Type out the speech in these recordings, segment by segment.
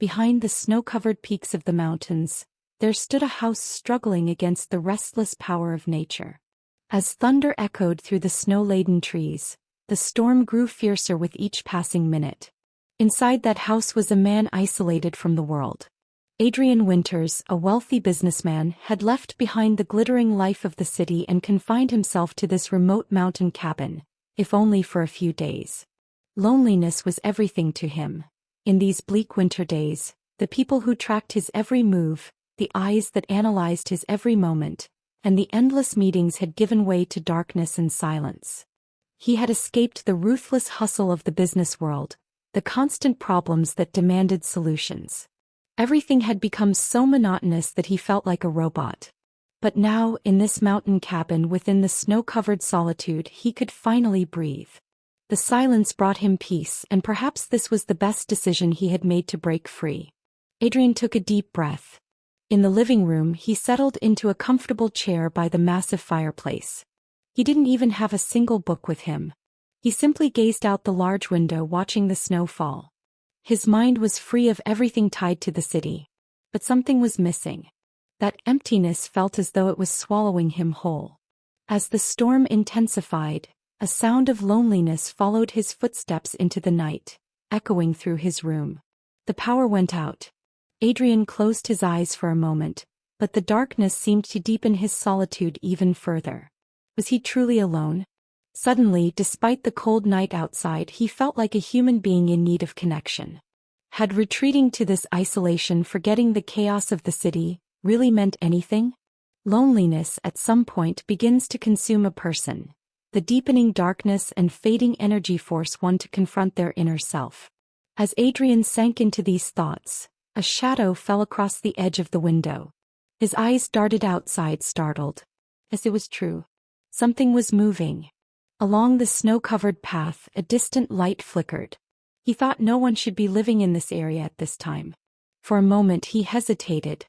behind the snow-covered peaks of the mountains, there stood a house struggling against the restless power of nature. As thunder echoed through the snow-laden trees, the storm grew fiercer with each passing minute. Inside that house was a man isolated from the world. Adrian Winters, a wealthy businessman, had left behind the glittering life of the city and confined himself to this remote mountain cabin, if only for a few days. Loneliness was everything to him. In these bleak winter days, the people who tracked his every move, the eyes that analyzed his every moment, and the endless meetings had given way to darkness and silence. He had escaped the ruthless hustle of the business world, the constant problems that demanded solutions. Everything had become so monotonous that he felt like a robot. But now, in this mountain cabin within the snow-covered solitude, he could finally breathe. The silence brought him peace, and perhaps this was the best decision he had made to break free. Adrian took a deep breath. In the living room, he settled into a comfortable chair by the massive fireplace. He didn't even have a single book with him. He simply gazed out the large window watching the snow fall. His mind was free of everything tied to the city. But something was missing. That emptiness felt as though it was swallowing him whole. As the storm intensified, a sound of loneliness followed his footsteps into the night, echoing through his room. The power went out. Adrian closed his eyes for a moment, but the darkness seemed to deepen his solitude even further. Was he truly alone? Suddenly, despite the cold night outside, he felt like a human being in need of connection. Had retreating to this isolation, forgetting the chaos of the city, really meant anything? Loneliness at some point begins to consume a person. The deepening darkness and fading energy force one to confront their inner self. As Adrian sank into these thoughts, a shadow fell across the edge of the window. His eyes darted outside, startled. As it was true. Something was moving. Along the snow-covered path, a distant light flickered. He thought no one should be living in this area at this time. For a moment he hesitated.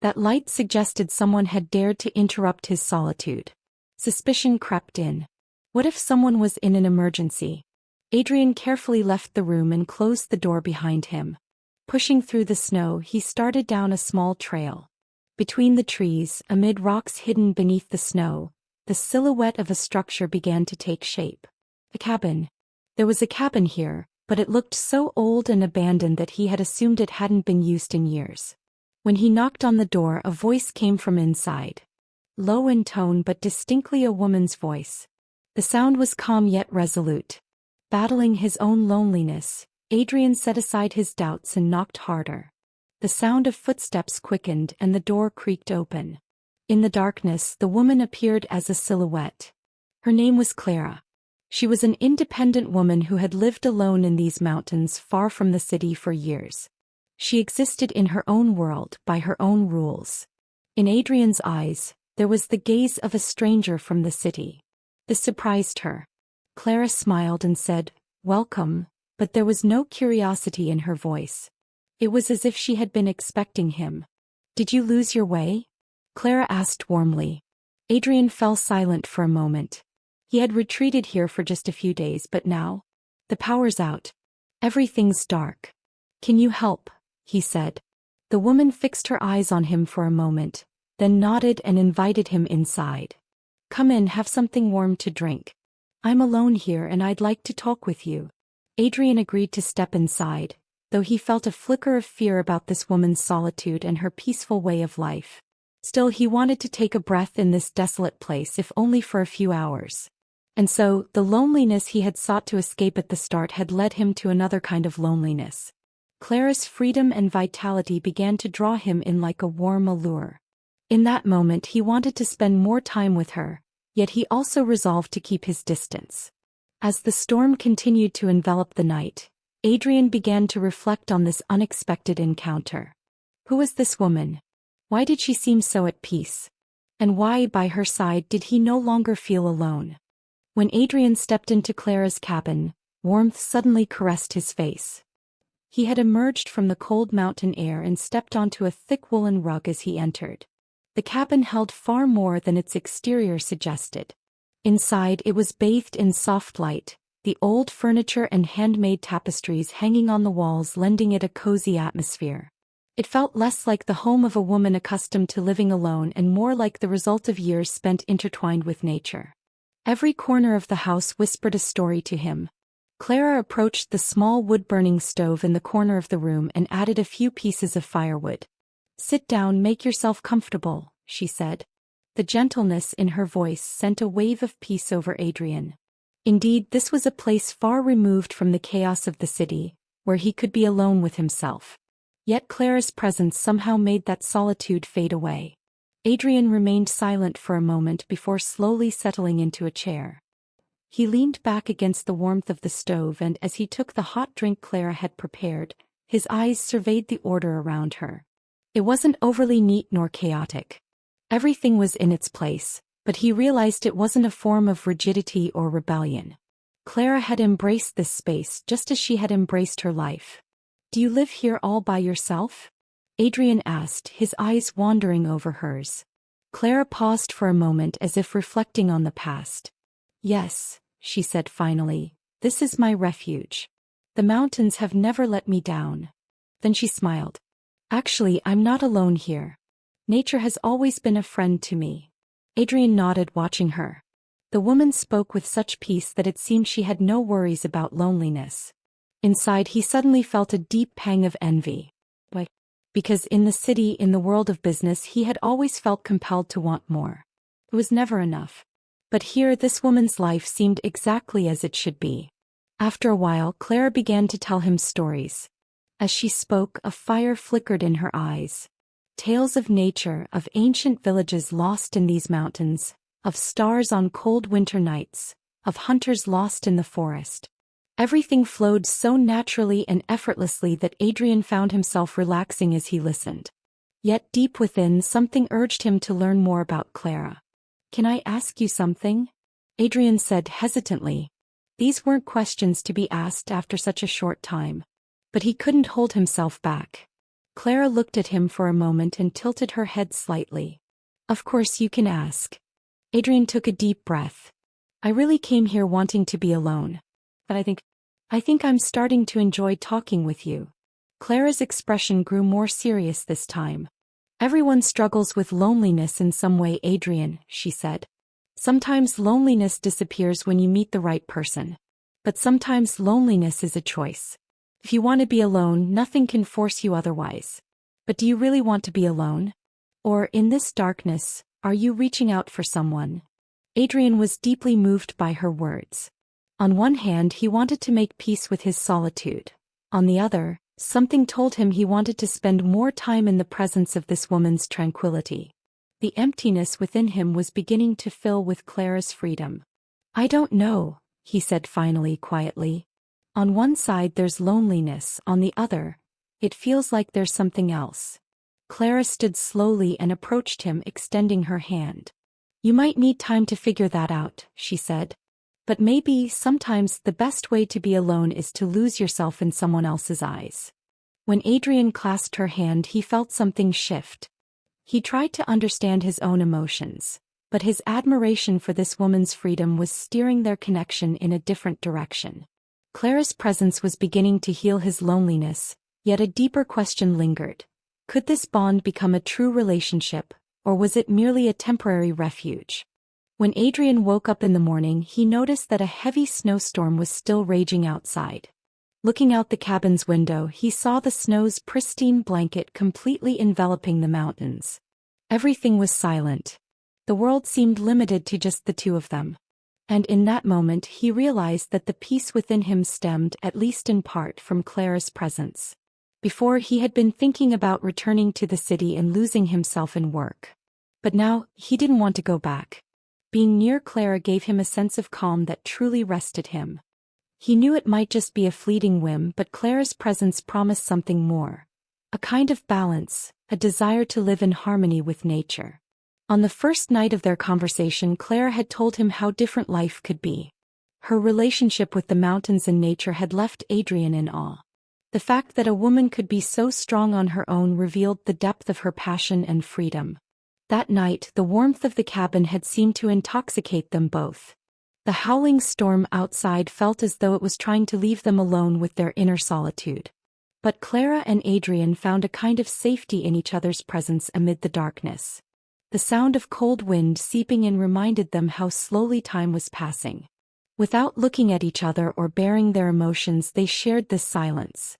That light suggested someone had dared to interrupt his solitude. Suspicion crept in. What if someone was in an emergency? Adrian carefully left the room and closed the door behind him. Pushing through the snow, he started down a small trail. Between the trees, amid rocks hidden beneath the snow, the silhouette of a structure began to take shape. A cabin. There was a cabin here, but it looked so old and abandoned that he had assumed it hadn't been used in years. When he knocked on the door, a voice came from inside. Low in tone but distinctly a woman's voice. The sound was calm yet resolute. Battling his own loneliness, Adrian set aside his doubts and knocked harder. The sound of footsteps quickened and the door creaked open. In the darkness, the woman appeared as a silhouette. Her name was Clara. She was an independent woman who had lived alone in these mountains far from the city for years. She existed in her own world, by her own rules. In Adrian's eyes, there was the gaze of a stranger from the city. This surprised her. Clara smiled and said, "Welcome," but there was no curiosity in her voice. It was as if she had been expecting him. "Did you lose your way?" Clara asked warmly. Adrian fell silent for a moment. He had retreated here for just a few days, but now? The power's out. Everything's dark. "Can you help?" he said. The woman fixed her eyes on him for a moment, then nodded and invited him inside. "Come in, have something warm to drink. I'm alone here and I'd like to talk with you." Adrian agreed to step inside, though he felt a flicker of fear about this woman's solitude and her peaceful way of life. Still, he wanted to take a breath in this desolate place, if only for a few hours. And so, the loneliness he had sought to escape at the start had led him to another kind of loneliness. Clara's freedom and vitality began to draw him in like a warm allure. In that moment he wanted to spend more time with her, yet he also resolved to keep his distance. As the storm continued to envelop the night, Adrian began to reflect on this unexpected encounter. Who was this woman? Why did she seem so at peace? And why, by her side, did he no longer feel alone? When Adrian stepped into Clara's cabin, warmth suddenly caressed his face. He had emerged from the cold mountain air and stepped onto a thick woolen rug as he entered. The cabin held far more than its exterior suggested. Inside, it was bathed in soft light, the old furniture and handmade tapestries hanging on the walls lending it a cozy atmosphere. It felt less like the home of a woman accustomed to living alone and more like the result of years spent intertwined with nature. Every corner of the house whispered a story to him. Clara approached the small wood-burning stove in the corner of the room and added a few pieces of firewood. "Sit down, make yourself comfortable," she said. The gentleness in her voice sent a wave of peace over Adrian. Indeed, this was a place far removed from the chaos of the city, where he could be alone with himself. Yet Clara's presence somehow made that solitude fade away. Adrian remained silent for a moment before slowly settling into a chair. He leaned back against the warmth of the stove and as he took the hot drink Clara had prepared, his eyes surveyed the order around her. It wasn't overly neat nor chaotic. Everything was in its place, but he realized it wasn't a form of rigidity or rebellion. Clara had embraced this space just as she had embraced her life. "Do you live here all by yourself?" Adrian asked, his eyes wandering over hers. Clara paused for a moment as if reflecting on the past. "Yes," she said finally, "this is my refuge. The mountains have never let me down." Then she smiled. "Actually, I'm not alone here. Nature has always been a friend to me." Adrian nodded, watching her. The woman spoke with such peace that it seemed she had no worries about loneliness. Inside, he suddenly felt a deep pang of envy. Why? Because in the city, in the world of business, he had always felt compelled to want more. It was never enough. But here, this woman's life seemed exactly as it should be. After a while, Clara began to tell him stories. As she spoke, a fire flickered in her eyes. Tales of nature, of ancient villages lost in these mountains, of stars on cold winter nights, of hunters lost in the forest. Everything flowed so naturally and effortlessly that Adrian found himself relaxing as he listened. Yet deep within, something urged him to learn more about Clara. "Can I ask you something?" Adrian said hesitantly. These weren't questions to be asked after such a short time. But he couldn't hold himself back. Clara looked at him for a moment and tilted her head slightly. "Of course you can ask." Adrian took a deep breath. "I really came here wanting to be alone. But I think I'm starting to enjoy talking with you." Clara's expression grew more serious this time. "Everyone struggles with loneliness in some way, Adrian," she said. "Sometimes loneliness disappears when you meet the right person. But sometimes loneliness is a choice. If you want to be alone, nothing can force you otherwise. But do you really want to be alone? Or, in this darkness, are you reaching out for someone?" Adrian was deeply moved by her words. On one hand, he wanted to make peace with his solitude. On the other, something told him he wanted to spend more time in the presence of this woman's tranquility. The emptiness within him was beginning to fill with Clara's freedom. "I don't know," he said finally, quietly. "On one side there's loneliness, on the other, it feels like there's something else." Clara stood slowly and approached him, extending her hand. "You might need time to figure that out," she said. "But maybe, sometimes, the best way to be alone is to lose yourself in someone else's eyes." When Adrian clasped her hand, he felt something shift. He tried to understand his own emotions, but his admiration for this woman's freedom was steering their connection in a different direction. Clara's presence was beginning to heal his loneliness, yet a deeper question lingered. Could this bond become a true relationship, or was it merely a temporary refuge? When Adrian woke up in the morning, he noticed that a heavy snowstorm was still raging outside. Looking out the cabin's window, he saw the snow's pristine blanket completely enveloping the mountains. Everything was silent. The world seemed limited to just the two of them. And in that moment he realized that the peace within him stemmed, at least in part, from Clara's presence. Before, he had been thinking about returning to the city and losing himself in work. But now, he didn't want to go back. Being near Clara gave him a sense of calm that truly rested him. He knew it might just be a fleeting whim, but Clara's presence promised something more. A kind of balance, a desire to live in harmony with nature. On the first night of their conversation, Clara had told him how different life could be. Her relationship with the mountains and nature had left Adrian in awe. The fact that a woman could be so strong on her own revealed the depth of her passion and freedom. That night, the warmth of the cabin had seemed to intoxicate them both. The howling storm outside felt as though it was trying to leave them alone with their inner solitude. But Clara and Adrian found a kind of safety in each other's presence amid the darkness. The sound of cold wind seeping in reminded them how slowly time was passing. Without looking at each other or bearing their emotions, they shared this silence.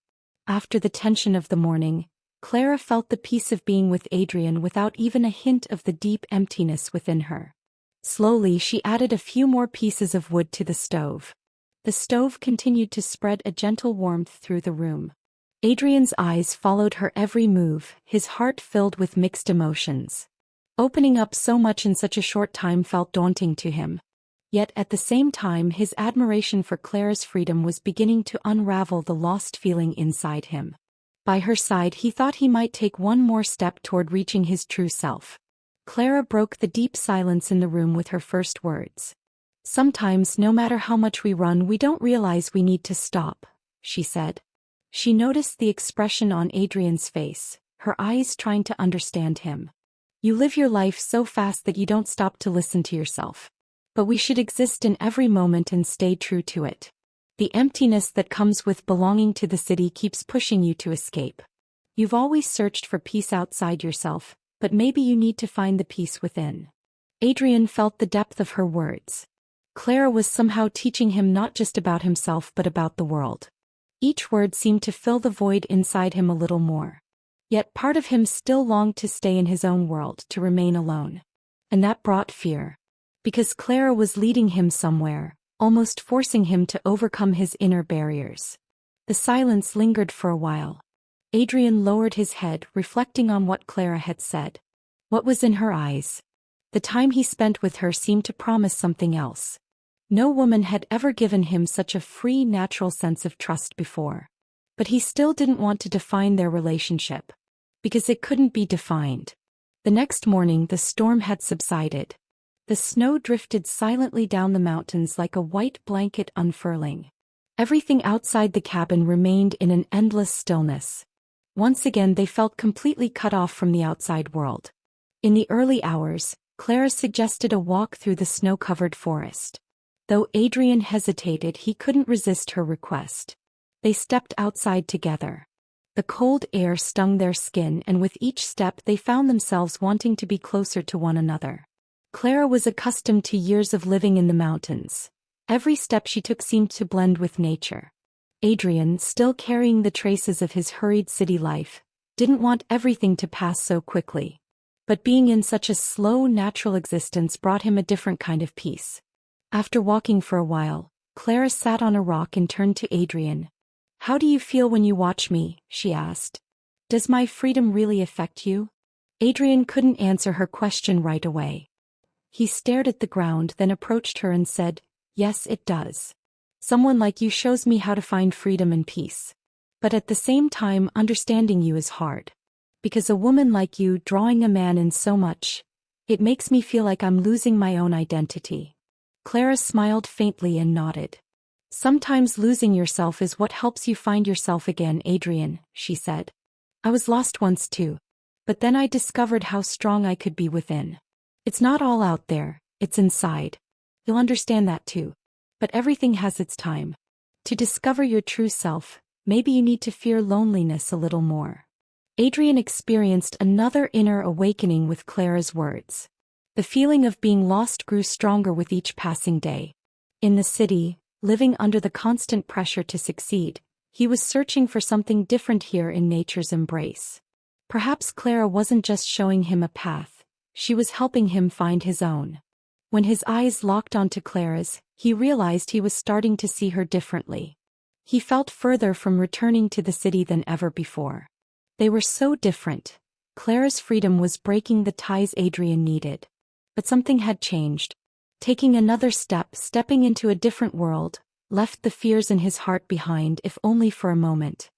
After the tension of the morning, Clara felt the peace of being with Adrian without even a hint of the deep emptiness within her. Slowly she added a few more pieces of wood to the stove. The stove continued to spread a gentle warmth through the room. Adrian's eyes followed her every move, his heart filled with mixed emotions. Opening up so much in such a short time felt daunting to him. Yet at the same time his admiration for Clara's freedom was beginning to unravel the lost feeling inside him. By her side he thought he might take one more step toward reaching his true self. Clara broke the deep silence in the room with her first words. "Sometimes, no matter how much we run, we don't realize we need to stop," she said. She noticed the expression on Adrian's face, her eyes trying to understand him. "You live your life so fast that you don't stop to listen to yourself. But we should exist in every moment and stay true to it. The emptiness that comes with belonging to the city keeps pushing you to escape. You've always searched for peace outside yourself, but maybe you need to find the peace within." Adrian felt the depth of her words. Clara was somehow teaching him not just about himself but about the world. Each word seemed to fill the void inside him a little more. Yet part of him still longed to stay in his own world, to remain alone. And that brought fear. Because Clara was leading him somewhere, almost forcing him to overcome his inner barriers. The silence lingered for a while. Adrian lowered his head, reflecting on what Clara had said. What was in her eyes? The time he spent with her seemed to promise something else. No woman had ever given him such a free, natural sense of trust before. But he still didn't want to define their relationship. Because it couldn't be defined. The next morning the storm had subsided. The snow drifted silently down the mountains like a white blanket unfurling. Everything outside the cabin remained in an endless stillness. Once again they felt completely cut off from the outside world. In the early hours, Clara suggested a walk through the snow-covered forest. Though Adrian hesitated, he couldn't resist her request. They stepped outside together. The cold air stung their skin, and with each step they found themselves wanting to be closer to one another. Clara was accustomed to years of living in the mountains. Every step she took seemed to blend with nature. Adrian, still carrying the traces of his hurried city life, didn't want everything to pass so quickly. But being in such a slow, natural existence brought him a different kind of peace. After walking for a while, Clara sat on a rock and turned to Adrian. "How do you feel when you watch me?" she asked. "Does my freedom really affect you?" Adrian couldn't answer her question right away. He stared at the ground, then approached her and said, "Yes, it does. Someone like you shows me how to find freedom and peace. But at the same time, understanding you is hard. Because a woman like you drawing a man in so much, it makes me feel like I'm losing my own identity." Clara smiled faintly and nodded. "Sometimes losing yourself is what helps you find yourself again, Adrian," she said. "I was lost once too. But then I discovered how strong I could be within. It's not all out there, it's inside. You'll understand that too. But everything has its time. To discover your true self, maybe you need to fear loneliness a little more." Adrian experienced another inner awakening with Clara's words. The feeling of being lost grew stronger with each passing day. In the city, living under the constant pressure to succeed, he was searching for something different here in nature's embrace. Perhaps Clara wasn't just showing him a path, she was helping him find his own. When his eyes locked onto Clara's, he realized he was starting to see her differently. He felt further from returning to the city than ever before. They were so different. Clara's freedom was breaking the ties Adrian needed. But something had changed. Taking another step, stepping into a different world, left the fears in his heart behind, if only for a moment.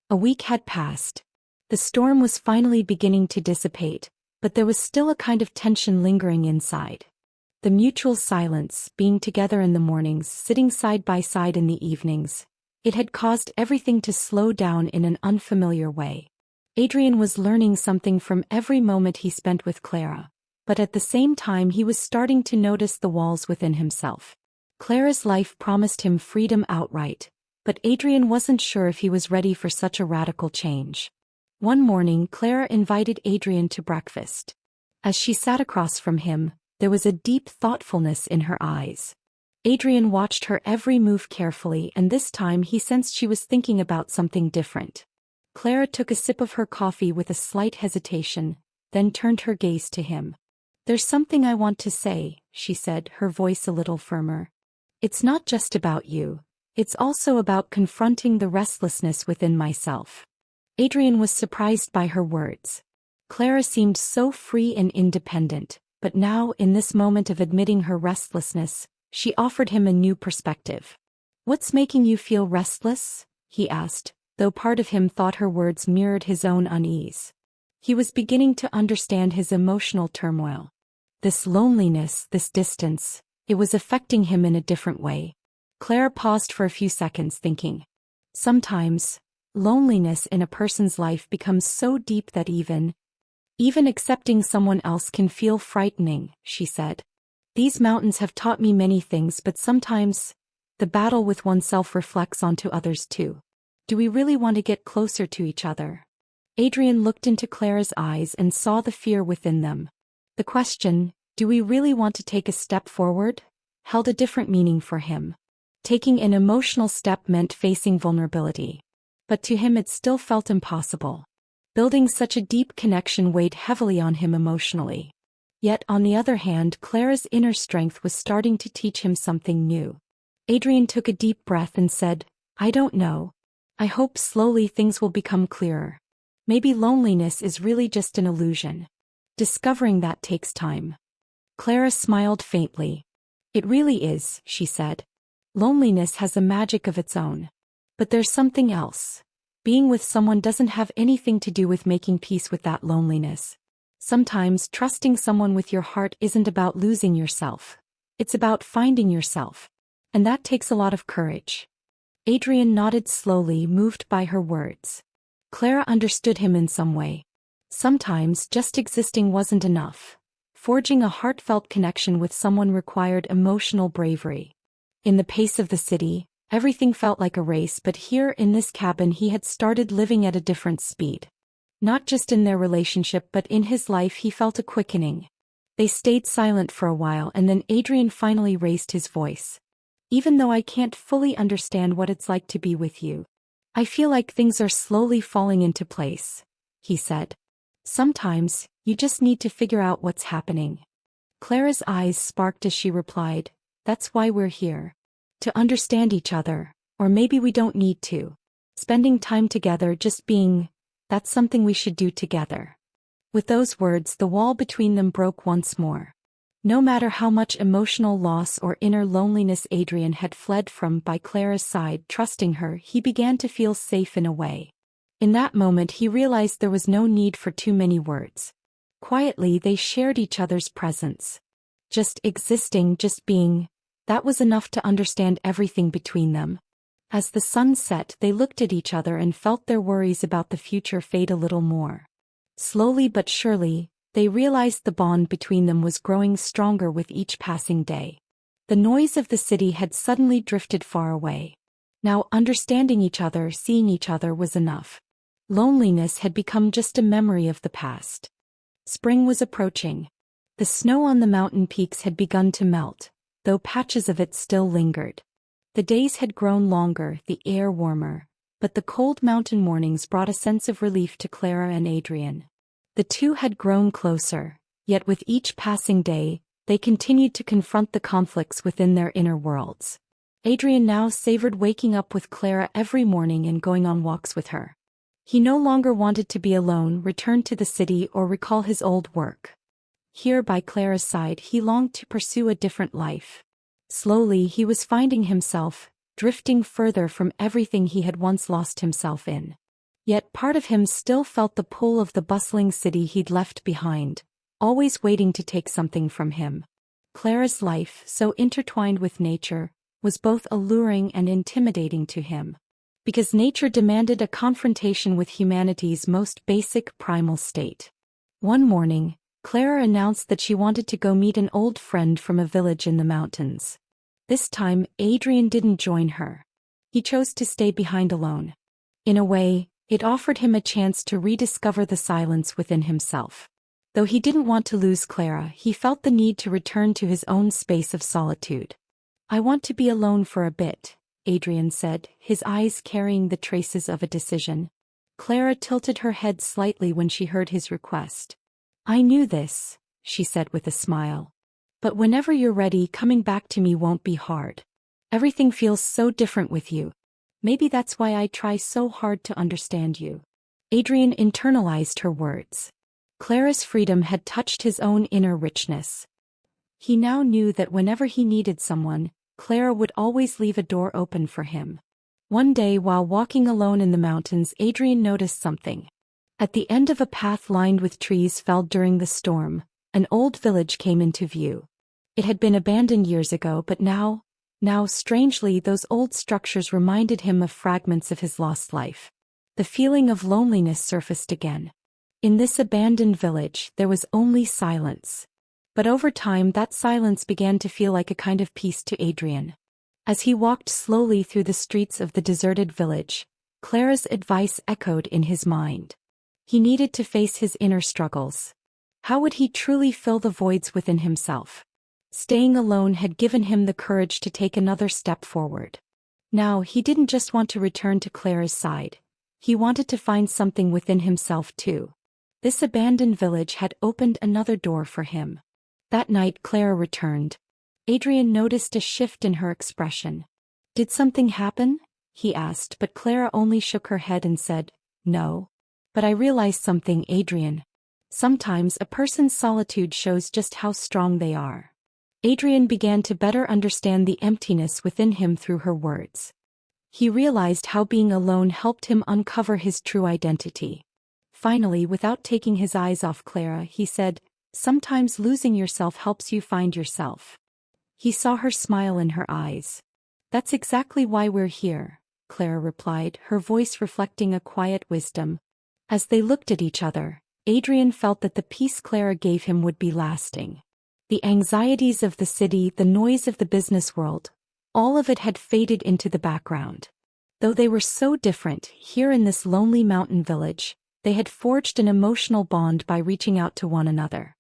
A week had passed. The storm was finally beginning to dissipate, but there was still a kind of tension lingering inside. The mutual silence, being together in the mornings, sitting side by side in the evenings, it had caused everything to slow down in an unfamiliar way. Adrian was learning something from every moment he spent with Clara, but at the same time he was starting to notice the walls within himself. Clara's life promised him freedom outright, but Adrian wasn't sure if he was ready for such a radical change. One morning, Clara invited Adrian to breakfast. As she sat across from him, there was a deep thoughtfulness in her eyes. Adrian watched her every move carefully, and this time he sensed she was thinking about something different. Clara took a sip of her coffee with a slight hesitation, then turned her gaze to him. "There's something I want to say," she said, her voice a little firmer. "It's not just about you. It's also about confronting the restlessness within myself." Adrian was surprised by her words. Clara seemed so free and independent, but now, in this moment of admitting her restlessness, she offered him a new perspective. "What's making you feel restless?" he asked, though part of him thought her words mirrored his own unease. He was beginning to understand his emotional turmoil. This loneliness, this distance, it was affecting him in a different way. Clara paused for a few seconds, thinking. Sometimes, loneliness in a person's life becomes so deep that even accepting someone else can feel frightening, she said. "These mountains have taught me many things, but sometimes the battle with oneself reflects onto others too. Do we really want to get closer to each other?" Adrian looked into Clara's eyes and saw the fear within them. The question, "Do we really want to take a step forward?" held a different meaning for him. Taking an emotional step meant facing vulnerability. But to him it still felt impossible. Building such a deep connection weighed heavily on him emotionally. Yet on the other hand, Clara's inner strength was starting to teach him something new. Adrian took a deep breath and said, "I don't know. I hope slowly things will become clearer. Maybe loneliness is really just an illusion. Discovering that takes time." Clara smiled faintly. "It really is," she said. "Loneliness has a magic of its own. But there's something else. Being with someone doesn't have anything to do with making peace with that loneliness. Sometimes trusting someone with your heart isn't about losing yourself. It's about finding yourself. And that takes a lot of courage." Adrian nodded slowly, moved by her words. Clara understood him in some way. Sometimes just existing wasn't enough. Forging a heartfelt connection with someone required emotional bravery. In the pace of the city, everything felt like a race, but here in this cabin he had started living at a different speed. Not just in their relationship but in his life he felt a quickening. They stayed silent for a while and then Adrian finally raised his voice. "Even though I can't fully understand what it's like to be with you, I feel like things are slowly falling into place," he said. "Sometimes, you just need to figure out what's happening." Clara's eyes sparked as she replied, "That's why we're here. To understand each other, or maybe we don't need to. Spending time together, just being, that's something we should do together." With those words, the wall between them broke once more. No matter how much emotional loss or inner loneliness Adrian had fled from, by Clara's side, trusting her, he began to feel safe in a way. In that moment he realized there was no need for too many words. Quietly they shared each other's presence. Just existing, just being, that was enough to understand everything between them. As the sun set, they looked at each other and felt their worries about the future fade a little more. Slowly but surely, they realized the bond between them was growing stronger with each passing day. The noise of the city had suddenly drifted far away. Now understanding each other, seeing each other was enough. Loneliness had become just a memory of the past. Spring was approaching. The snow on the mountain peaks had begun to melt, though patches of it still lingered. The days had grown longer, the air warmer, but the cold mountain mornings brought a sense of relief to Clara and Adrian. The two had grown closer, yet with each passing day, they continued to confront the conflicts within their inner worlds. Adrian now savored waking up with Clara every morning and going on walks with her. He no longer wanted to be alone, return to the city, or recall his old work. Here by Clara's side he longed to pursue a different life. Slowly he was finding himself, drifting further from everything he had once lost himself in. Yet part of him still felt the pull of the bustling city he'd left behind, always waiting to take something from him. Clara's life, so intertwined with nature, was both alluring and intimidating to him. Because nature demanded a confrontation with humanity's most basic primal state. One morning, Clara announced that she wanted to go meet an old friend from a village in the mountains. This time, Adrian didn't join her. He chose to stay behind alone. In a way, it offered him a chance to rediscover the silence within himself. Though he didn't want to lose Clara, he felt the need to return to his own space of solitude. "I want to be alone for a bit," Adrian said, his eyes carrying the traces of a decision. Clara tilted her head slightly when she heard his request. "I knew this," she said with a smile. "But whenever you're ready, coming back to me won't be hard. Everything feels so different with you. Maybe that's why I try so hard to understand you." Adrian internalized her words. Clara's freedom had touched his own inner richness. He now knew that whenever he needed someone, Clara would always leave a door open for him. One day while walking alone in the mountains, Adrian noticed something. At the end of a path lined with trees felled during the storm, an old village came into view. It had been abandoned years ago, but now, strangely, those old structures reminded him of fragments of his lost life. The feeling of loneliness surfaced again. In this abandoned village, there was only silence. But over time, that silence began to feel like a kind of peace to Adrian. As he walked slowly through the streets of the deserted village, Clara's advice echoed in his mind. He needed to face his inner struggles. How would he truly fill the voids within himself? Staying alone had given him the courage to take another step forward. Now, he didn't just want to return to Clara's side. He wanted to find something within himself too. This abandoned village had opened another door for him. That night Clara returned. Adrian noticed a shift in her expression. "Did something happen?" he asked, but Clara only shook her head and said, "No. But I realized something, Adrian. Sometimes a person's solitude shows just how strong they are." Adrian began to better understand the emptiness within him through her words. He realized how being alone helped him uncover his true identity. Finally, without taking his eyes off Clara, he said, "Sometimes losing yourself helps you find yourself." He saw her smile in her eyes. "That's exactly why we're here," Clara replied, her voice reflecting a quiet wisdom. As they looked at each other, Adrian felt that the peace Clara gave him would be lasting. The anxieties of the city, the noise of the business world, all of it had faded into the background. Though they were so different, here in this lonely mountain village, they had forged an emotional bond by reaching out to one another.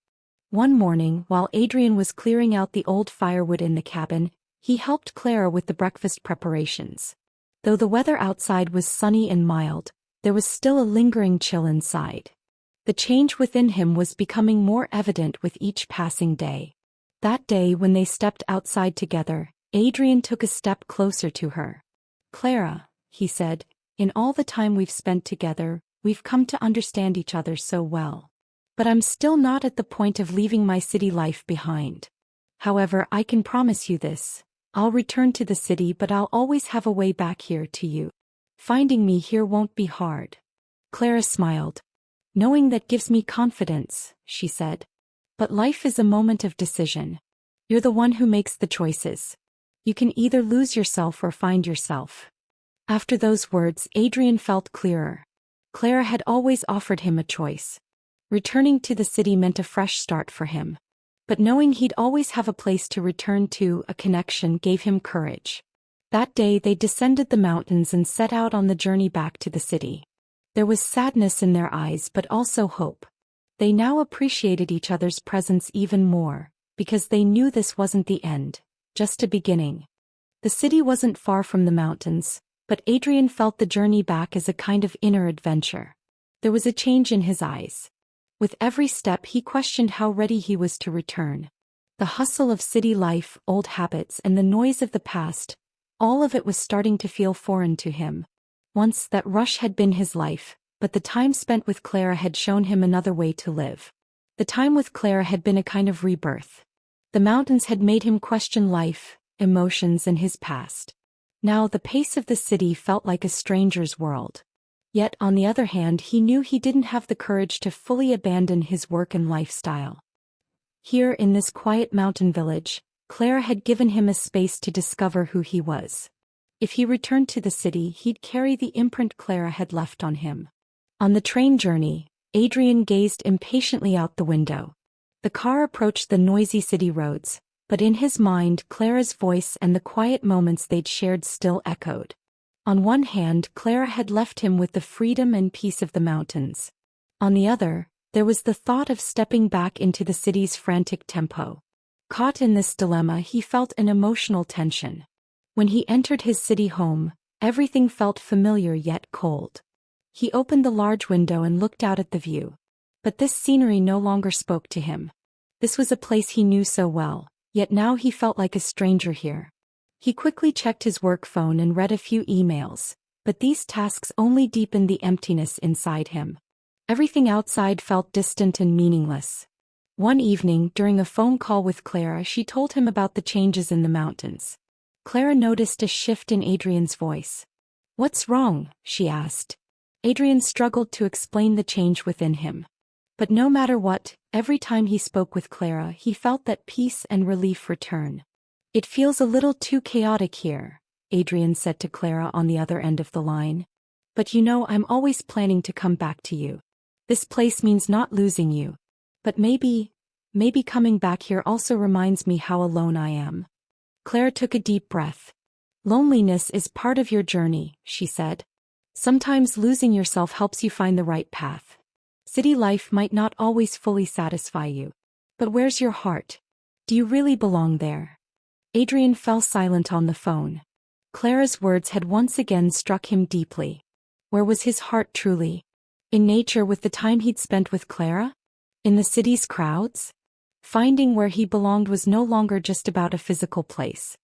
One morning, while Adrian was clearing out the old firewood in the cabin, he helped Clara with the breakfast preparations. Though the weather outside was sunny and mild, there was still a lingering chill inside. The change within him was becoming more evident with each passing day. That day when they stepped outside together, Adrian took a step closer to her. "Clara," he said, "in all the time we've spent together, we've come to understand each other so well. But I'm still not at the point of leaving my city life behind. However, I can promise you this. I'll return to the city, but I'll always have a way back here to you. Finding me here won't be hard." Clara smiled. "Knowing that gives me confidence," she said. "But life is a moment of decision. You're the one who makes the choices. You can either lose yourself or find yourself." After those words, Adrian felt clearer. Clara had always offered him a choice. Returning to the city meant a fresh start for him. But knowing he'd always have a place to return to, a connection, gave him courage. That day they descended the mountains and set out on the journey back to the city. There was sadness in their eyes but also hope. They now appreciated each other's presence even more, because they knew this wasn't the end, just a beginning. The city wasn't far from the mountains, but Adrian felt the journey back as a kind of inner adventure. There was a change in his eyes. With every step he questioned how ready he was to return. The hustle of city life, old habits, and the noise of the past, all of it was starting to feel foreign to him. Once that rush had been his life, but the time spent with Clara had shown him another way to live. The time with Clara had been a kind of rebirth. The mountains had made him question life, emotions, and his past. Now the pace of the city felt like a stranger's world. Yet, on the other hand, he knew he didn't have the courage to fully abandon his work and lifestyle. Here in this quiet mountain village, Clara had given him a space to discover who he was. If he returned to the city, he'd carry the imprint Clara had left on him. On the train journey, Adrian gazed impatiently out the window. The car approached the noisy city roads, But in his mind, Clara's voice and the quiet moments they'd shared still echoed. On one hand, Clara had left him with the freedom and peace of the mountains. On the other, there was the thought of stepping back into the city's frantic tempo. Caught in this dilemma, he felt an emotional tension. When he entered his city home, everything felt familiar yet cold. He opened the large window and looked out at the view. But this scenery no longer spoke to him. This was a place he knew so well, yet now he felt like a stranger here. He quickly checked his work phone and read a few emails, but these tasks only deepened the emptiness inside him. Everything outside felt distant and meaningless. One evening, during a phone call with Clara, she told him about the changes in the mountains. Clara noticed a shift in Adrian's voice. "What's wrong?" she asked. Adrian struggled to explain the change within him. But no matter what, every time he spoke with Clara, he felt that peace and relief return. "It feels a little too chaotic here," Adrian said to Clara on the other end of the line. "But you know, I'm always planning to come back to you. This place means not losing you. But maybe coming back here also reminds me how alone I am." Clara took a deep breath. "Loneliness is part of your journey," she said. "Sometimes losing yourself helps you find the right path. City life might not always fully satisfy you. But where's your heart? Do you really belong there?" Adrian fell silent on the phone. Clara's words had once again struck him deeply. Where was his heart truly? In nature, with the time he'd spent with Clara? In the city's crowds? Finding where he belonged was no longer just about a physical place.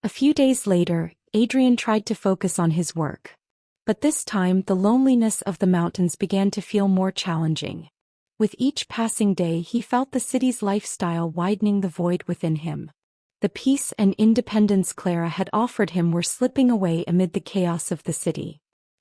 A few days later, Adrian tried to focus on his work. But this time, the loneliness of the mountains began to feel more challenging. With each passing day, he felt the city's lifestyle widening the void within him. The peace and independence Clara had offered him were slipping away amid the chaos of the city.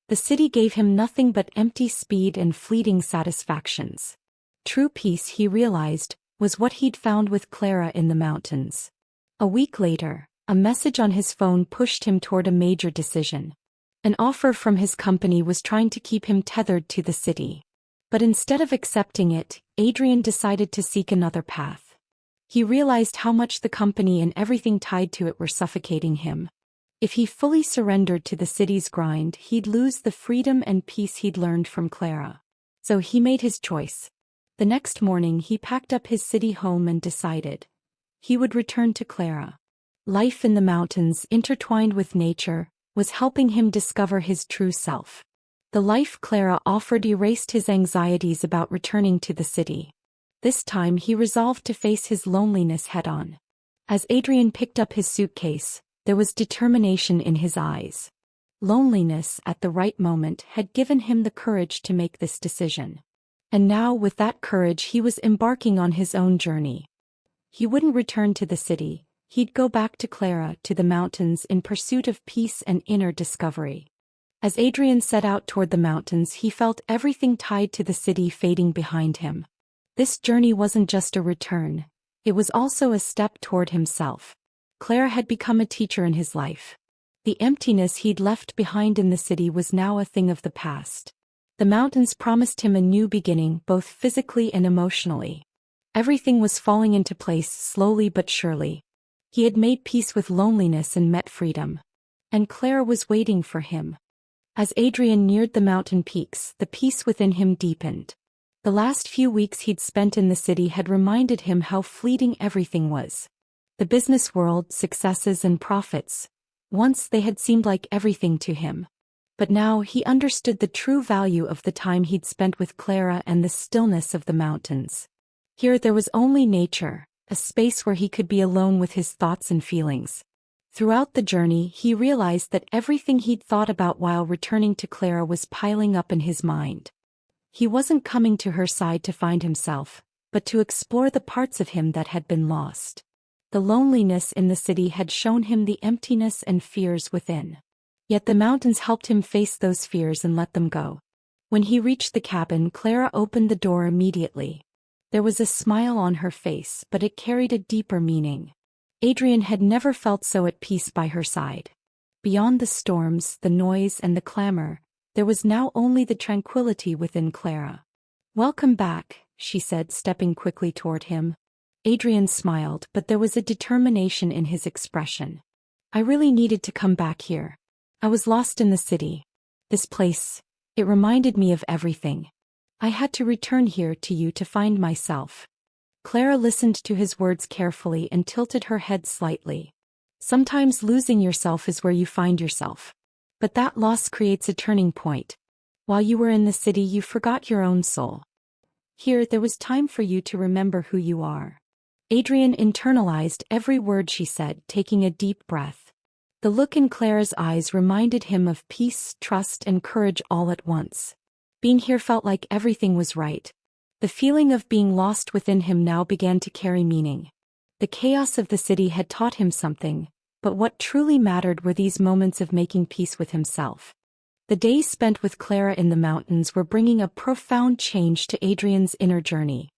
The city gave him nothing but empty speed and fleeting satisfactions. True peace, he realized, was what he'd found with Clara in the mountains. A week later, a message on his phone pushed him toward a major decision. An offer from his company was trying to keep him tethered to the city. But instead of accepting it, Adrian decided to seek another path. He realized how much the company and everything tied to it were suffocating him. If he fully surrendered to the city's grind, he'd lose the freedom and peace he'd learned from Clara. So he made his choice. The next morning, he packed up his city home and decided he would return to Clara. Life in the mountains, intertwined with nature, was helping him discover his true self. The life Clara offered erased his anxieties about returning to the city. This time he resolved to face his loneliness head-on. As Adrian picked up his suitcase, there was determination in his eyes. Loneliness, at the right moment, had given him the courage to make this decision. And now, with that courage, he was embarking on his own journey. He wouldn't return to the city. He'd go back to Clara, to the mountains, in pursuit of peace and inner discovery. As Adrian set out toward the mountains, he felt everything tied to the city fading behind him. This journey wasn't just a return. It was also a step toward himself. Clara had become a teacher in his life. The emptiness he'd left behind in the city was now a thing of the past. The mountains promised him a new beginning, both physically and emotionally. Everything was falling into place slowly but surely. He had made peace with loneliness and met freedom. And Clara was waiting for him. As Adrian neared the mountain peaks, the peace within him deepened. The last few weeks he'd spent in the city had reminded him how fleeting everything was. The business world, successes and profits. Once they had seemed like everything to him. But now he understood the true value of the time he'd spent with Clara and the stillness of the mountains. Here there was only nature, a space where he could be alone with his thoughts and feelings. Throughout the journey, he realized that everything he'd thought about while returning to Clara was piling up in his mind. He wasn't coming to her side to find himself, but to explore the parts of him that had been lost. The loneliness in the city had shown him the emptiness and fears within. Yet the mountains helped him face those fears and let them go. When he reached the cabin, Clara opened the door immediately. There was a smile on her face, but it carried a deeper meaning. Adrian had never felt so at peace by her side. Beyond the storms, the noise and the clamor, there was now only the tranquility within Clara. "Welcome back," she said, stepping quickly toward him. Adrian smiled, but there was a determination in his expression. I really needed to come back here. I was lost in the city. This place, it reminded me of everything. I had to return here to you to find myself. Clara listened to his words carefully and tilted her head slightly. Sometimes losing yourself is where you find yourself. But that loss creates a turning point. While you were in the city, you forgot your own soul. Here, there was time for you to remember who you are. Adrian internalized every word she said, taking a deep breath. The look in Clara's eyes reminded him of peace, trust, and courage all at once. Being here felt like everything was right. The feeling of being lost within him now began to carry meaning. The chaos of the city had taught him something, but what truly mattered were these moments of making peace with himself. The days spent with Clara in the mountains were bringing a profound change to Adrian's inner journey.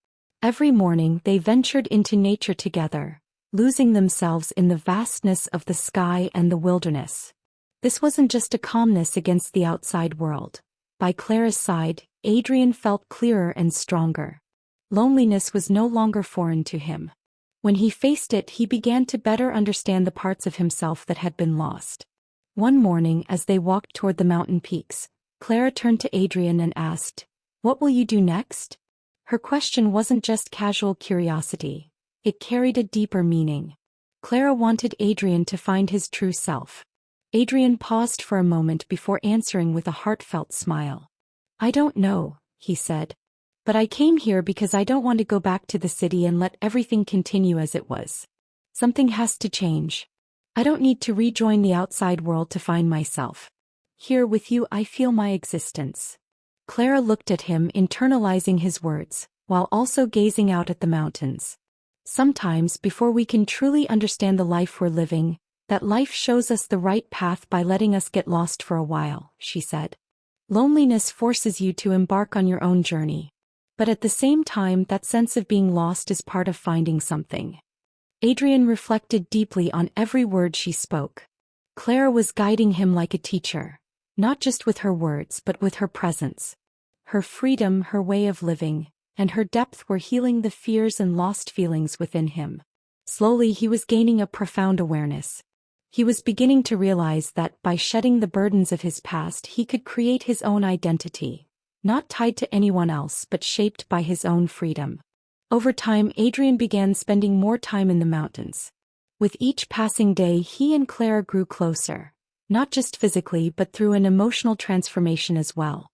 Every morning they ventured into nature together, losing themselves in the vastness of the sky and the wilderness. This wasn't just a calmness against the outside world. By Clara's side, Adrian felt clearer and stronger. Loneliness was no longer foreign to him. When he faced it, he began to better understand the parts of himself that had been lost. One morning, as they walked toward the mountain peaks, Clara turned to Adrian and asked, "What will you do next?" Her question wasn't just casual curiosity. It carried a deeper meaning. Clara wanted Adrian to find his true self. Adrian paused for a moment before answering with a heartfelt smile. "I don't know," he said. "But I came here because I don't want to go back to the city and let everything continue as it was. Something has to change. I don't need to rejoin the outside world to find myself. Here with you I feel my existence." Clara looked at him, internalizing his words, while also gazing out at the mountains. Sometimes, before we can truly understand the life we're living, that life shows us the right path by letting us get lost for a while, she said. Loneliness forces you to embark on your own journey. But at the same time, that sense of being lost is part of finding something. Adrian reflected deeply on every word she spoke. Clara was guiding him like a teacher, not just with her words but with her presence. Her freedom, her way of living, and her depth were healing the fears and lost feelings within him. Slowly he was gaining a profound awareness. He was beginning to realize that by shedding the burdens of his past he could create his own identity, not tied to anyone else but shaped by his own freedom. Over time, Adrian began spending more time in the mountains. With each passing day, he and Clara grew closer, not just physically but through an emotional transformation as well.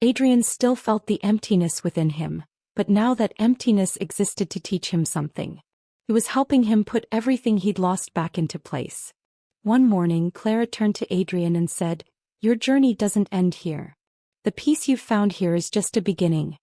Adrian still felt the emptiness within him, but now that emptiness existed to teach him something. It was helping him put everything he'd lost back into place. One morning, Clara turned to Adrian and said, "Your journey doesn't end here. The peace you've found here is just a beginning.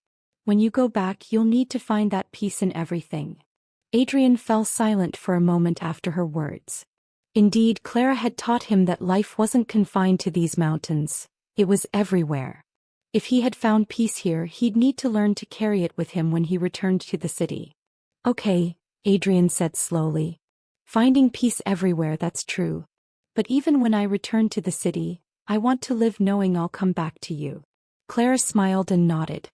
When you go back, you'll need to find that peace in everything." Adrian fell silent for a moment after her words. Indeed, Clara had taught him that life wasn't confined to these mountains. It was everywhere. If he had found peace here, he'd need to learn to carry it with him when he returned to the city. "Okay," Adrian said slowly. "Finding peace everywhere, that's true. But even when I return to the city, I want to live knowing I'll come back to you." Clara smiled and nodded.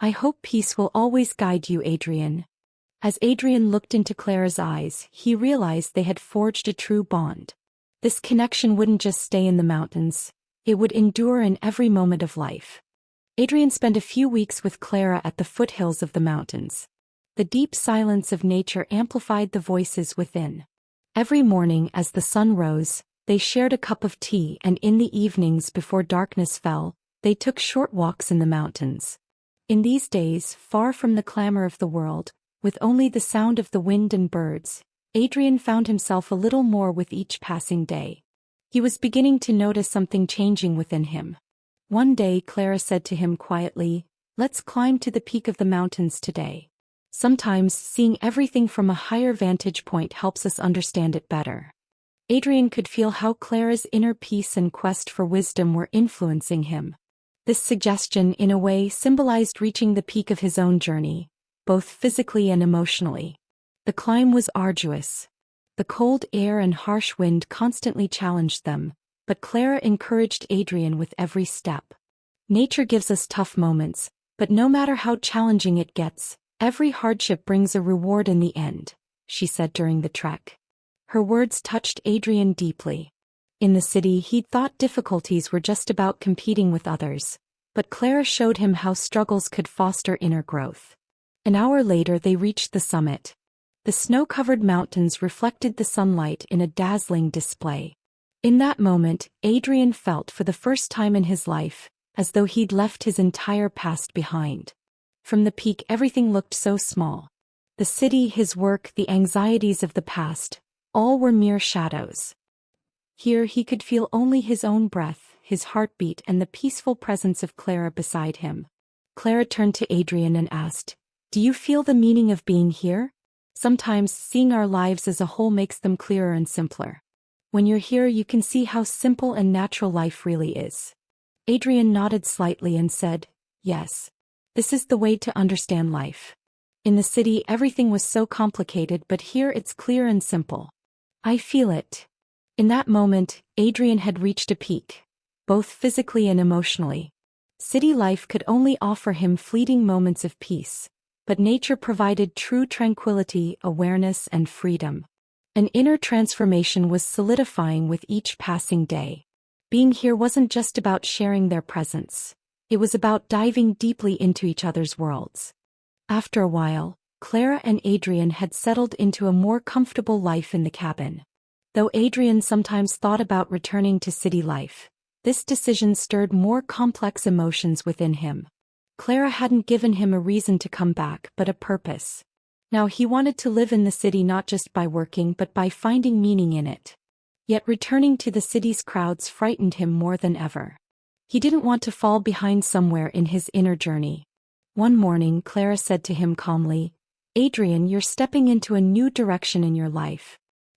"I hope peace will always guide you, Adrian." As Adrian looked into Clara's eyes, he realized they had forged a true bond. This connection wouldn't just stay in the mountains, it would endure in every moment of life. Adrian spent a few weeks with Clara at the foothills of the mountains. The deep silence of nature amplified the voices within. Every morning as the sun rose, they shared a cup of tea, and in the evenings before darkness fell, they took short walks in the mountains. In these days, far from the clamor of the world, with only the sound of the wind and birds, Adrian found himself a little more with each passing day. He was beginning to notice something changing within him. One day Clara said to him quietly, "Let's climb to the peak of the mountains today. Sometimes seeing everything from a higher vantage point helps us understand it better." Adrian could feel how Clara's inner peace and quest for wisdom were influencing him. This suggestion, in a way, symbolized reaching the peak of his own journey, both physically and emotionally. The climb was arduous. The cold air and harsh wind constantly challenged them, but Clara encouraged Adrian with every step. Nature gives us tough moments, but no matter how challenging it gets, Every hardship brings a reward in the end, she said during the trek. Her words touched Adrian deeply. In the city he'd thought difficulties were just about competing with others, but Clara showed him how struggles could foster inner growth. An hour later they reached the summit. The snow-covered mountains reflected the sunlight in a dazzling display. In that moment, Adrian felt for the first time in his life, as though he'd left his entire past behind. From the peak everything looked so small. The city, his work, the anxieties of the past, all were mere shadows. Here he could feel only his own breath, his heartbeat, and the peaceful presence of Clara beside him. Clara turned to Adrian and asked, "Do you feel the meaning of being here? Sometimes seeing our lives as a whole makes them clearer and simpler. When you're here you can see how simple and natural life really is." Adrian nodded slightly and said, "Yes. This is the way to understand life. In the city everything was so complicated, but here it's clear and simple. I feel it." In that moment, Adrian had reached a peak, both physically and emotionally. City life could only offer him fleeting moments of peace, but nature provided true tranquility, awareness, and freedom. An inner transformation was solidifying with each passing day. Being here wasn't just about sharing their presence. It was about diving deeply into each other's worlds. After a while, Clara and Adrian had settled into a more comfortable life in the cabin. Though Adrian sometimes thought about returning to city life, this decision stirred more complex emotions within him. Clara hadn't given him a reason to come back, but a purpose. Now he wanted to live in the city not just by working but by finding meaning in it. Yet returning to the city's crowds frightened him more than ever. He didn't want to fall behind somewhere in his inner journey. One morning Clara said to him calmly, "Adrian, you're stepping into a new direction in your life.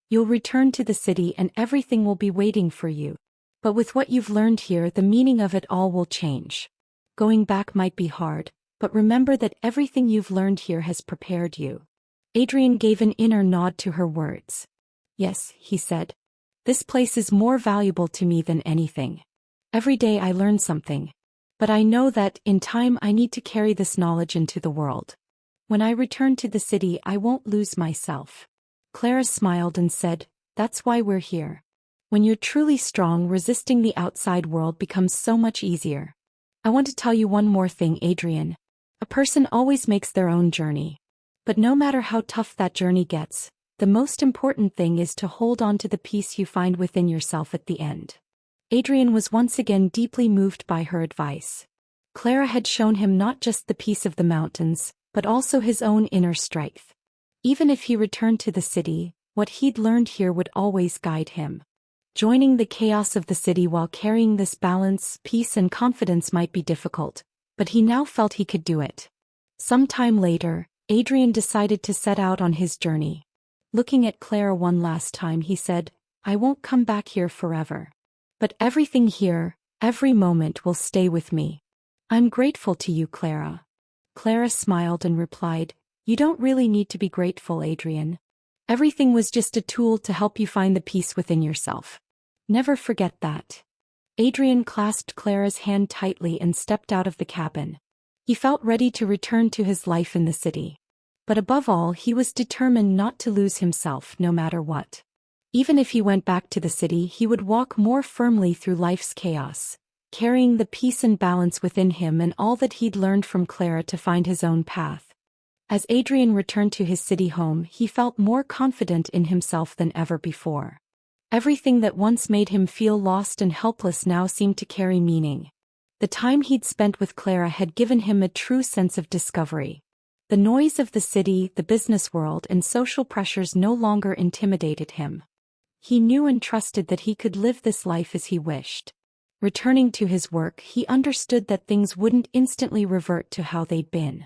You'll return to the city and everything will be waiting for you. But with what you've learned here, the meaning of it all will change. Going back might be hard, but remember that everything you've learned here has prepared you." Adrian gave an inner nod to her words. "Yes," he said. "This place is more valuable to me than anything. Every day I learn something. But I know that, in time, I need to carry this knowledge into the world. When I return to the city I won't lose myself." Clara smiled and said, "That's why we're here. When you're truly strong, resisting the outside world becomes so much easier. I want to tell you one more thing, Adrian. A person always makes their own journey. But no matter how tough that journey gets, the most important thing is to hold on to the peace you find within yourself at the end." Adrian was once again deeply moved by her advice. Clara had shown him not just the peace of the mountains, but also his own inner strength. Even if he returned to the city, what he'd learned here would always guide him. Joining the chaos of the city while carrying this balance, peace, and confidence might be difficult, but he now felt he could do it. Some time later, Adrian decided to set out on his journey. Looking at Clara one last time, he said, "I won't come back here forever. But everything here, every moment will stay with me. I'm grateful to you, Clara." Clara smiled and replied, "You don't really need to be grateful, Adrian. Everything was just a tool to help you find the peace within yourself. Never forget that." Adrian clasped Clara's hand tightly and stepped out of the cabin. He felt ready to return to his life in the city. But above all, he was determined not to lose himself no matter what. Even if he went back to the city, he would walk more firmly through life's chaos, carrying the peace and balance within him and all that he'd learned from Clara to find his own path. As Adrian returned to his city home, he felt more confident in himself than ever before. Everything that once made him feel lost and helpless now seemed to carry meaning. The time he'd spent with Clara had given him a true sense of discovery. The noise of the city, the business world, and social pressures no longer intimidated him. He knew and trusted that he could live this life as he wished. Returning to his work, he understood that things wouldn't instantly revert to how they'd been.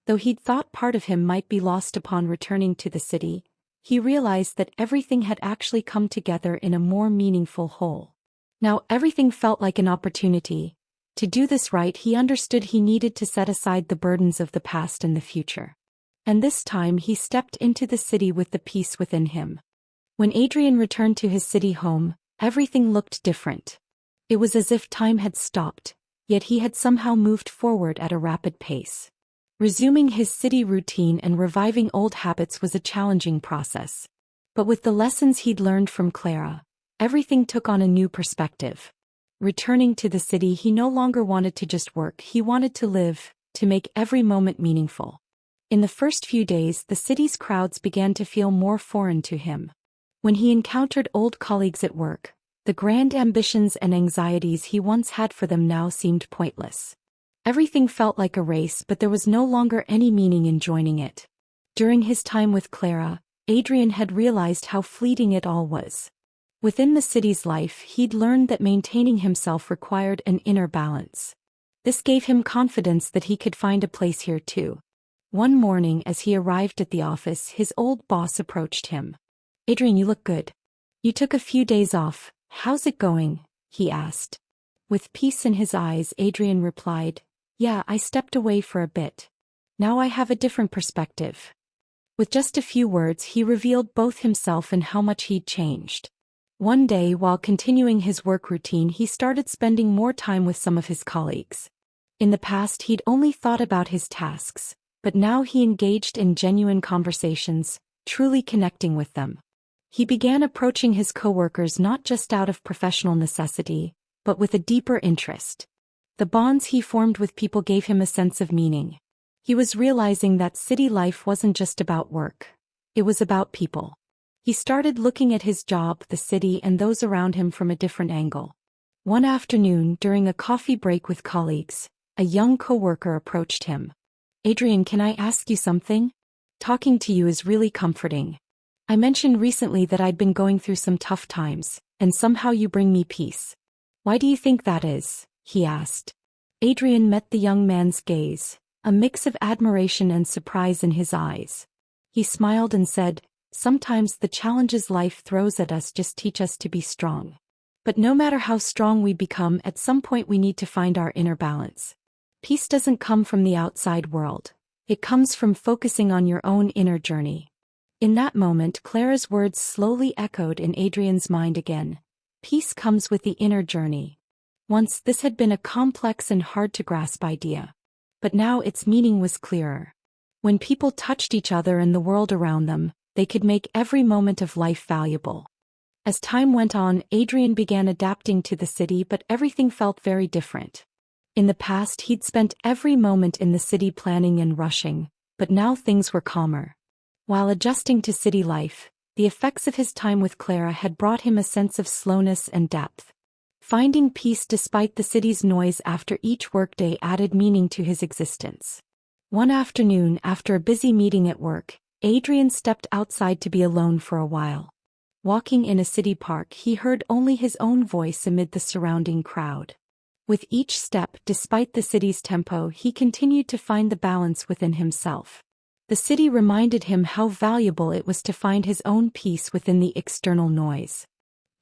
Though he'd thought part of him might be lost upon returning to the city, he realized that everything had actually come together in a more meaningful whole. Now everything felt like an opportunity. To do this right, he understood he needed to set aside the burdens of the past and the future. And this time he stepped into the city with the peace within him. When Adrian returned to his city home, everything looked different. It was as if time had stopped, yet he had somehow moved forward at a rapid pace. Resuming his city routine and reviving old habits was a challenging process. But with the lessons he'd learned from Clara, everything took on a new perspective. Returning to the city, he no longer wanted to just work, he wanted to live, to make every moment meaningful. In the first few days, the city's crowds began to feel more foreign to him. When he encountered old colleagues at work, the grand ambitions and anxieties he once had for them now seemed pointless. Everything felt like a race, but there was no longer any meaning in joining it. During his time with Clara, Adrian had realized how fleeting it all was. Within the city's life, he'd learned that maintaining himself required an inner balance. This gave him confidence that he could find a place here too. One morning as he arrived at the office, his old boss approached him. "Adrian, you look good. You took a few days off. How's it going?" he asked. With peace in his eyes, Adrian replied, "Yeah, I stepped away for a bit. Now I have a different perspective." With just a few words, he revealed both himself and how much he'd changed. One day, while continuing his work routine, he started spending more time with some of his colleagues. In the past, he'd only thought about his tasks, but now he engaged in genuine conversations, truly connecting with them. He began approaching his coworkers not just out of professional necessity, but with a deeper interest. The bonds he formed with people gave him a sense of meaning. He was realizing that city life wasn't just about work. It was about people. He started looking at his job, the city, and those around him from a different angle. One afternoon, during a coffee break with colleagues, a young coworker approached him. "Adrian, can I ask you something? Talking to you is really comforting. I mentioned recently that I'd been going through some tough times, and somehow you bring me peace. Why do you think that is?" he asked. Adrian met the young man's gaze, a mix of admiration and surprise in his eyes. He smiled and said, "Sometimes the challenges life throws at us just teach us to be strong. But no matter how strong we become, at some point we need to find our inner balance. Peace doesn't come from the outside world. It comes from focusing on your own inner journey." In that moment, Clara's words slowly echoed in Adrian's mind again. Peace comes with the inner journey. Once this had been a complex and hard-to-grasp idea. But now its meaning was clearer. When people touched each other and the world around them, they could make every moment of life valuable. As time went on, Adrian began adapting to the city, but everything felt very different. In the past, he'd spent every moment in the city planning and rushing, but now things were calmer. While adjusting to city life, the effects of his time with Clara had brought him a sense of slowness and depth. Finding peace despite the city's noise after each workday added meaning to his existence. One afternoon, after a busy meeting at work, Adrian stepped outside to be alone for a while. Walking in a city park, he heard only his own voice amid the surrounding crowd. With each step, despite the city's tempo, he continued to find the balance within himself. The city reminded him how valuable it was to find his own peace within the external noise.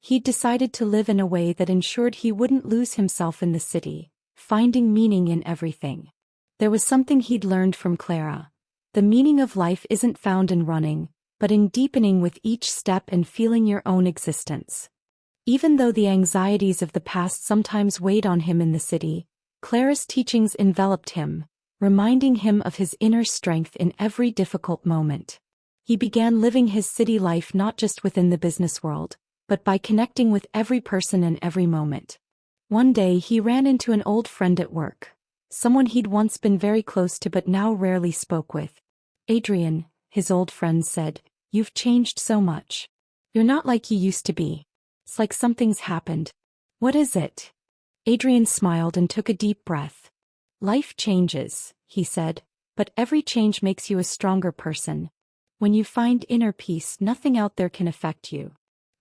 He decided to live in a way that ensured he wouldn't lose himself in the city, finding meaning in everything. There was something he'd learned from Clara. The meaning of life isn't found in running, but in deepening with each step and feeling your own existence. Even though the anxieties of the past sometimes weighed on him in the city, Clara's teachings enveloped him, reminding him of his inner strength in every difficult moment. He began living his city life not just within the business world, but by connecting with every person and every moment. One day he ran into an old friend at work, someone he'd once been very close to but now rarely spoke with. "Adrian," his old friend said, "you've changed so much. You're not like you used to be. It's like something's happened. What is it?" Adrian smiled and took a deep breath. "Life changes," he said, "but every change makes you a stronger person. When you find inner peace, nothing out there can affect you."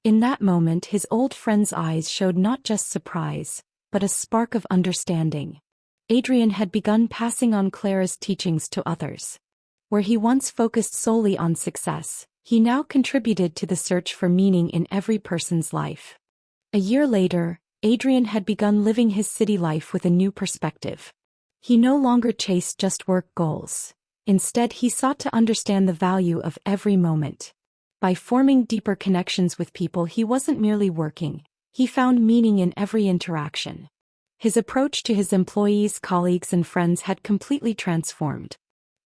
In that moment, his old friend's eyes showed not just surprise, but a spark of understanding. Adrian had begun passing on Clara's teachings to others. Where he once focused solely on success, he now contributed to the search for meaning in every person's life. A year later, Adrian had begun living his city life with a new perspective. He no longer chased just work goals. Instead, he sought to understand the value of every moment. By forming deeper connections with people, he wasn't merely working, he found meaning in every interaction. His approach to his employees, colleagues, and friends had completely transformed.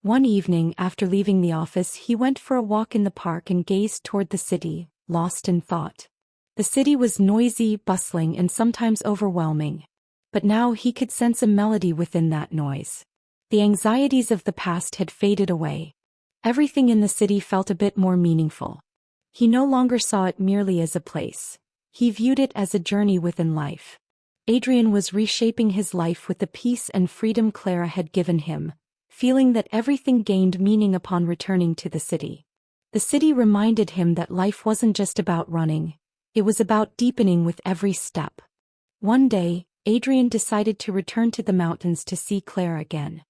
One evening after leaving the office, he went for a walk in the park and gazed toward the city, lost in thought. The city was noisy, bustling, and sometimes overwhelming. But now he could sense a melody within that noise. The anxieties of the past had faded away. Everything in the city felt a bit more meaningful. He no longer saw it merely as a place. He viewed it as a journey within life. Adrian was reshaping his life with the peace and freedom Clara had given him, feeling that everything gained meaning upon returning to the city. The city reminded him that life wasn't just about running, it was about deepening with every step. One day, Adrian decided to return to the mountains to see Clara again.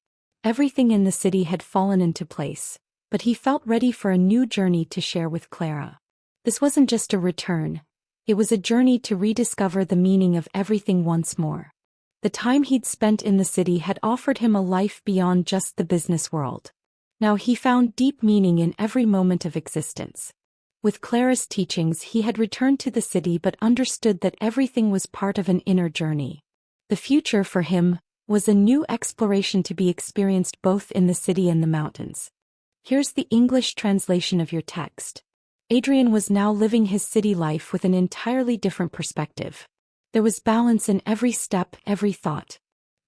Everything in the city had fallen into place, but he felt ready for a new journey to share with Clara. This wasn't just a return, it was a journey to rediscover the meaning of everything once more. The time he'd spent in the city had offered him a life beyond just the business world. Now he found deep meaning in every moment of existence. With Clara's teachings, he had returned to the city but understood that everything was part of an inner journey. The future for him was a new exploration to be experienced both in the city and the mountains. Here's the English translation of your text. Adrian was now living his city life with an entirely different perspective. There was balance in every step, every thought.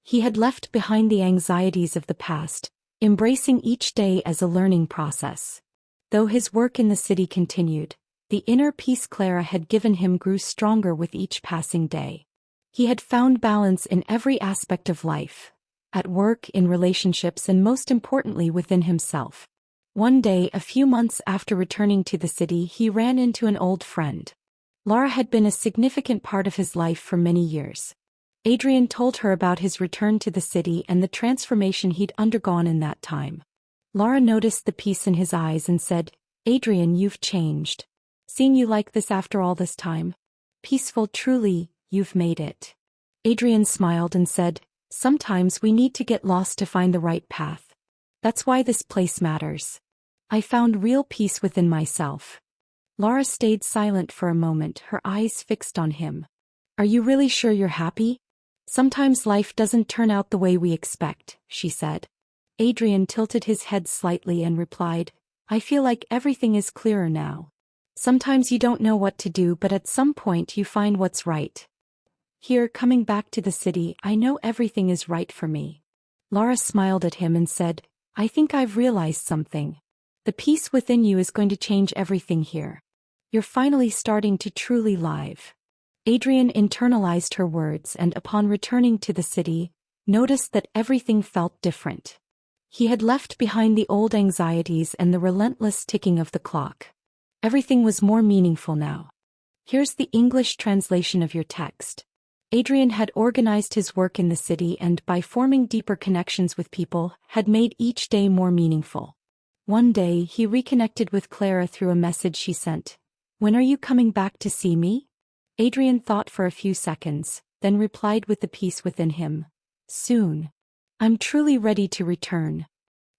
He had left behind the anxieties of the past, embracing each day as a learning process. Though his work in the city continued, the inner peace Clara had given him grew stronger with each passing day. He had found balance in every aspect of life, at work, in relationships, and most importantly within himself. One day, a few months after returning to the city, he ran into an old friend. Clara had been a significant part of his life for many years. Adrian told her about his return to the city and the transformation he'd undergone in that time. Clara noticed the peace in his eyes and said, "Adrian, you've changed. Seeing you like this after all this time. Peaceful, truly, you've made it." Adrian smiled and said, "Sometimes we need to get lost to find the right path. That's why this place matters. I found real peace within myself." Clara stayed silent for a moment, her eyes fixed on him. "Are you really sure you're happy? Sometimes life doesn't turn out the way we expect," she said. Adrian tilted his head slightly and replied, "I feel like everything is clearer now. Sometimes you don't know what to do, but at some point you find what's right. Here, coming back to the city, I know everything is right for me." Clara smiled at him and said, "I think I've realized something. The peace within you is going to change everything here. You're finally starting to truly live." Adrian internalized her words and upon returning to the city, noticed that everything felt different. He had left behind the old anxieties and the relentless ticking of the clock. Everything was more meaningful now. Here's the English translation of your text. Adrian had organized his work in the city and, by forming deeper connections with people, had made each day more meaningful. One day, he reconnected with Clara through a message she sent. "When are you coming back to see me?" Adrian thought for a few seconds, then replied with the peace within him, "Soon. I'm truly ready to return."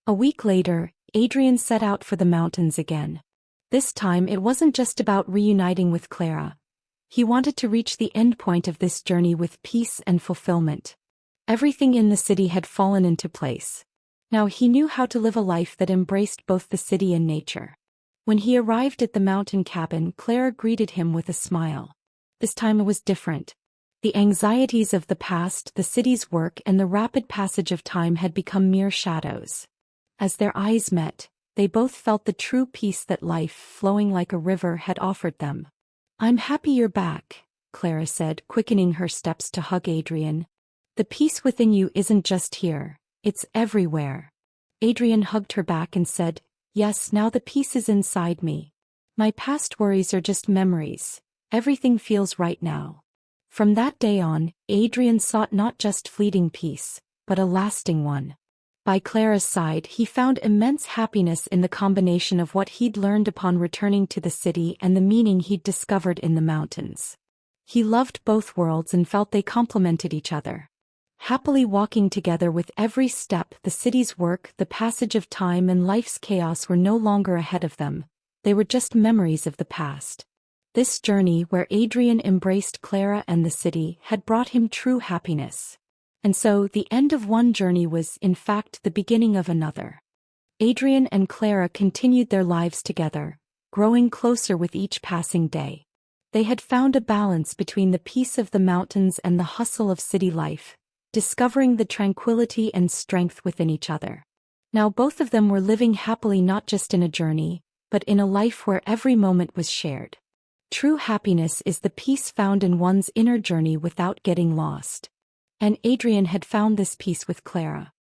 A week later, Adrian set out for the mountains again. This time it wasn't just about reuniting with Clara. He wanted to reach the end point of this journey with peace and fulfillment. Everything in the city had fallen into place. Now he knew how to live a life that embraced both the city and nature. When he arrived at the mountain cabin, Clara greeted him with a smile. This time it was different. The anxieties of the past, the city's work, and the rapid passage of time had become mere shadows. As their eyes met, they both felt the true peace that life, flowing like a river, had offered them. "I'm happy you're back," Clara said, quickening her steps to hug Adrian. "The peace within you isn't just here, it's everywhere." Adrian hugged her back and said, "Yes, now the peace is inside me. My past worries are just memories. Everything feels right now." From that day on, Adrian sought not just fleeting peace, but a lasting one. By Clara's side, he found immense happiness in the combination of what he'd learned upon returning to the city and the meaning he'd discovered in the mountains. He loved both worlds and felt they complemented each other. Happily walking together with every step, the city's work, the passage of time, and life's chaos were no longer ahead of them. They were just memories of the past. This journey, where Adrian embraced Clara and the city, had brought him true happiness. And so, the end of one journey was, in fact, the beginning of another. Adrian and Clara continued their lives together, growing closer with each passing day. They had found a balance between the peace of the mountains and the hustle of city life, discovering the tranquility and strength within each other. Now both of them were living happily, not just in a journey, but in a life where every moment was shared. True happiness is the peace found in one's inner journey without getting lost. And Adrian had found this peace with Clara.